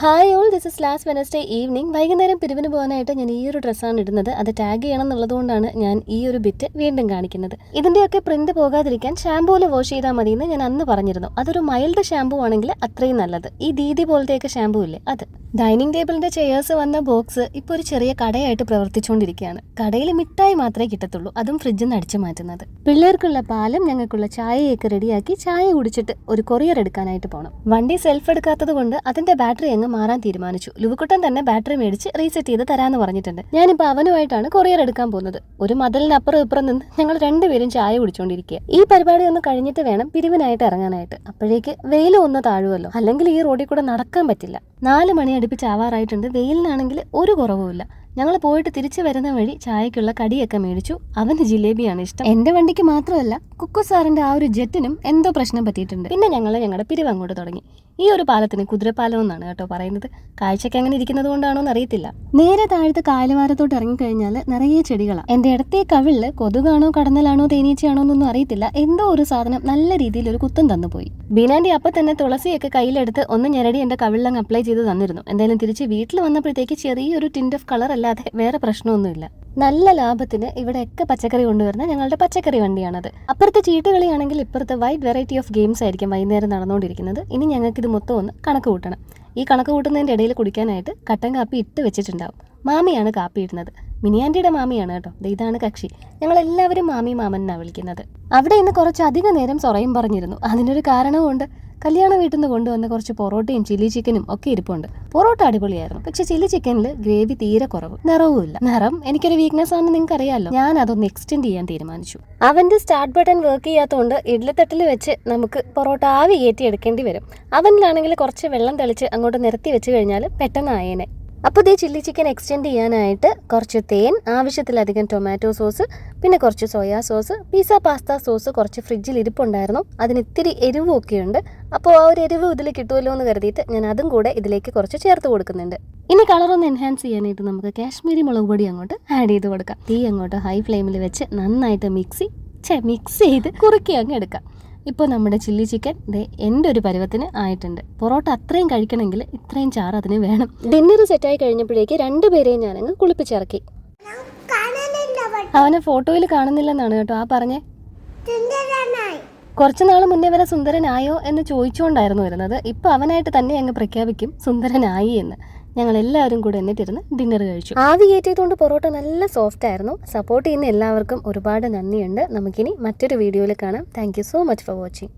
Hi all, this is last Wednesday evening. വൈകുന്നേരം പിരിവിന് പോകാനായിട്ട് ഞാൻ ഈ ഒരു ഡ്രസ്സാണ് ഇടുന്നത്. അത് ടാഗ് ചെയ്യണം എന്നുള്ളതുകൊണ്ടാണ് ഞാൻ ഈ ഒരു ബിറ്റ് വീണ്ടും കാണിക്കുന്നത്. ഇതിൻ്റെയൊക്കെ പ്രിന്റ് പോകാതിരിക്കാൻ ഷാമ്പൂല് വാഷ് ചെയ്താൽ മതി എന്ന് ഞാൻ അന്ന് പറഞ്ഞിരുന്നു. അതൊരു മൈൽഡ് ഷാമ്പൂ ആണെങ്കിൽ അത്രയും നല്ലത്. ഈ ദീദി പോലത്തെയൊക്കെ ഷാമ്പൂ ഇല്ലേ അത്. ഡൈനിങ് ടേബിളിന്റെ ചെയേഴ്സ് വന്ന ബോക്സ് ഇപ്പോൾ ഒരു ചെറിയ കടയായിട്ട് പ്രവർത്തിച്ചുകൊണ്ടിരിക്കുകയാണ്. കടയിൽ മിഠായി മാത്രമേ കിട്ടത്തുള്ളൂ, അതും ഫ്രിഡ്ജിൽ നിന്ന് അടിച്ചു മാറ്റുന്നത്. പിള്ളേർക്കുള്ള പാലും ഞങ്ങൾക്കുള്ള ചായയൊക്കെ റെഡിയാക്കി ചായ കുടിച്ചിട്ട് ഒരു കൊറിയർ എടുക്കാനായിട്ട് പോകണം. വണ്ടി സെൽഫ് എടുക്കാത്തത് കൊണ്ട് അതിന്റെ ബാറ്ററി അങ്ങ് മാറാൻ തീരുമാനിച്ചു. ലുവുക്കുട്ടൻ തന്നെ ബാറ്ററി മേടിച്ച് റീസെറ്റ് ചെയ്ത് തരാന്ന് പറഞ്ഞിട്ടുണ്ട്. ഞാനിപ്പോൾ അവനുമായിട്ടാണ് കൊറിയർ എടുക്കാൻ പോകുന്നത്. ഒരു മതിലിനപ്പുറം ഇപ്പുറം നിന്ന് ഞങ്ങൾ രണ്ടുപേരും ചായ കുടിച്ചുകൊണ്ടിരിക്കുക. ഈ പരിപാടി ഒന്ന് കഴിഞ്ഞിട്ട് വേണം പിരിവിനായിട്ട് ഇറങ്ങാനായിട്ട്. അപ്പോഴേക്ക് വെയിൽ ഒന്ന് താഴുമല്ലോ, അല്ലെങ്കിൽ ഈ റോഡിൽ കൂടെ നടക്കാൻ പറ്റില്ല. 4 മണി അടുപ്പിച്ച് ആവാറായിട്ടുണ്ട്. വെയിലിനാണെങ്കിൽ ഒരു കുറവുമില്ല. ഞങ്ങൾ പോയിട്ട് തിരിച്ചു വരുന്ന വഴി ചായക്കുള്ള കടിയൊക്കെ മേടിച്ചു. അവന് ജിലേബിയാണ് ഇഷ്ടം. എന്റെ വണ്ടിക്ക് മാത്രമല്ല, കുക്കു സാറിന്റെ ആ ഒരു ജെറ്റിനും എന്തോ പ്രശ്നം പറ്റിയിട്ടുണ്ട്. പിന്നെ ഞങ്ങൾ ഞങ്ങളുടെ പിരിവ് അങ്ങോട്ട് തുടങ്ങി. ഈ ഒരു പാലത്തിന് കുതിരപ്പാലം എന്നാണ് കേട്ടോ പറയുന്നത്. കാഴ്ചയ്ക്ക് അങ്ങനെ ഇരിക്കുന്നത് കൊണ്ടാണോ എന്ന് അറിയത്തില്ല. നേരെ താഴത്ത് കായലുവാരത്തോട്ട് ഇറങ്ങിക്കഴിഞ്ഞാൽ നിറയെ ചെടികളാണ്. എന്റെ ഇടത്തെ കവിളില് കൊതുകാണോ കടന്നലാണോ തേനീച്ചയാണോ എന്നൊന്നും അറിയത്തില്ല. എന്തോ ഒരു സാധനം നല്ല രീതിയിൽ ഒരു കുത്തം തന്നുപോയി. ബീനാൻഡി അപ്പം തന്നെ തുളസിയൊക്കെ കയ്യിലെടുത്ത് ഒന്ന് ഞെരടി എന്റെ കവിളിലങ്ങ് അപ്ലൈ ചെയ്ത് തന്നിരുന്നു. എന്തായാലും തിരിച്ച് വീട്ടിൽ വന്നപ്പോഴത്തേക്ക് ചെറിയൊരു ടിന്റ് ഓഫ് കളർ അല്ലാതെ വേറെ പ്രശ്നമൊന്നുമില്ല. നല്ല ലാഭത്തിന് ഇവിടെയൊക്കെ പച്ചക്കറി കൊണ്ടുവരുന്ന ഞങ്ങളുടെ പച്ചക്കറി വണ്ടിയാണത്. അപ്പുറത്തെ ചീട്ടുകളിയാണെങ്കിൽ ഇപ്പുറത്തെ വൈഡ് വെറൈറ്റി ഓഫ് ഗെയിംസ് ആയിരിക്കും വൈകുന്നേരം നടന്നുകൊണ്ടിരിക്കുന്നത്. ഇനി ഞങ്ങൾക്കിത് മൊത്തം ഒന്ന് കണക്ക് കൂട്ടണം. ഈ കണക്ക് കൂട്ടുന്നതിൻ്റെ ഇടയിൽ കുടിക്കാനായിട്ട് കട്ടൻ കാപ്പി ഇട്ട് വെച്ചിട്ടുണ്ടാവും. മാമിയാണ് കാപ്പി ഇടുന്നത്. മിനിയാൻറ്റിയുടെ മാമിയാണ് കേട്ടോ. ഇതാണ് കക്ഷി. ഞങ്ങളെല്ലാവരും മാമി മാമൻ എന്നാണ് വിളിക്കുന്നത്. അവിടെ ഇന്ന് കുറച്ചധികം നേരം സൊറയും പറഞ്ഞിരുന്നു. അതിനൊരു കാരണവുമുണ്ട്. കല്യാണ വീട്ടിൽ നിന്ന് കൊണ്ടുവന്ന കുറച്ച് പൊറോട്ടയും ചില്ലി ചിക്കനും ഒക്കെ ഇരിപ്പുണ്ട്. പൊറോട്ട അടിപൊളിയായിരുന്നു, പക്ഷെ ചില്ലി ചിക്കനിൽ ഗ്രേവി തീരെ കുറവ്. നിറവുമില്ല. നിറം എനിക്കൊരു വീക്ക്നെസ് ആണെന്ന് നിങ്ങൾക്ക് അറിയാമല്ലോ. ഞാൻ അതൊന്ന് എക്സ്റ്റെൻഡ് ചെയ്യാൻ തീരുമാനിച്ചു. അവന്റെ സ്റ്റാർട്ട് ബട്ടൺ വർക്ക് ചെയ്യാത്തതുകൊണ്ട് ഇഡ്ഡലിത്തട്ടിൽ വെച്ച് നമുക്ക് പൊറോട്ട ആവി കയറ്റി എടുക്കേണ്ടി വരും. അവനിലാണെങ്കിൽ കുറച്ച് വെള്ളം തെളിച്ച് അങ്ങോട്ട് നിരത്തി വെച്ച് കഴിഞ്ഞാൽ പെട്ടെന്ന് ആയേനെ. അപ്പോൾ ഇതേ ചില്ലി ചിക്കൻ എക്സ്റ്റെൻഡ് ചെയ്യാനായിട്ട് കുറച്ച് തേൻ, ആവശ്യത്തിലധികം ടൊമാറ്റോ സോസ്, പിന്നെ കുറച്ച് soya sauce, pizza pasta sauce കുറച്ച് ഫ്രിഡ്ജിൽ ഇരിപ്പുണ്ടായിരുന്നു. അതിന് ഇത്തിരി എരിവും ഒക്കെയുണ്ട്. അപ്പോൾ ആ ഒരു എരിവ് ഇതിൽ കിട്ടുമല്ലോ എന്ന് കരുതിയിട്ട് ഞാൻ അതും കൂടെ ഇതിലേക്ക് കുറച്ച് ചേർത്ത് കൊടുക്കുന്നുണ്ട്. ഇനി കളറൊന്ന് എൻഹാൻസ് ചെയ്യാനായിട്ട് നമുക്ക് കാശ്മീരി മുളക് പൊടി അങ്ങോട്ട് ആഡ് ചെയ്ത് കൊടുക്കാം. തീ അങ്ങോട്ട് ഹൈ ഫ്ലെയിമിൽ വെച്ച് നന്നായിട്ട് മിക്സ് ചെയ്ത് കുറുക്കി അങ്ങ് എടുക്കാം. ഇപ്പോൾ നമ്മുടെ ചില്ലി ചിക്കൻ എൻ്റെ ഒരു പരുവത്തിന് ആയിട്ടുണ്ട്. പൊറോട്ട അത്രയും കഴിക്കണമെങ്കിൽ ഇത്രയും ചാറ് അതിന് വേണം. ഡിന്നർ സെറ്റായി കഴിഞ്ഞപ്പോഴേക്ക് രണ്ടുപേരെയും ഞാനങ്ങ് കുളിപ്പിച്ചിറക്കി. അവനെ ഫോട്ടോയിൽ കാണുന്നില്ലെന്നാണ് കേട്ടോ ആ പറഞ്ഞേ. കുറച്ചു നാൾ മുന്നേ വരെ സുന്ദരനായോ എന്ന് ചോദിച്ചുകൊണ്ടായിരുന്നു വരുന്നത്. ഇപ്പം അവനായിട്ട് തന്നെ അങ്ങ് പ്രഖ്യാപിക്കും സുന്ദരനായി എന്ന്. ഞങ്ങൾ എല്ലാവരും കൂടെ എന്നിട്ടിരുന്ന് ഡിന്നർ കഴിച്ചു. ആവി കയറ്റിയതുകൊണ്ട് പൊറോട്ട നല്ല സോഫ്റ്റ് ആയിരുന്നു. സപ്പോർട്ട് ചെയ്യുന്ന എല്ലാവർക്കും ഒരുപാട് നന്ദിയുണ്ട്. നമുക്കിനി മറ്റൊരു വീഡിയോയിൽ കാണാം. Thank you so much for watching.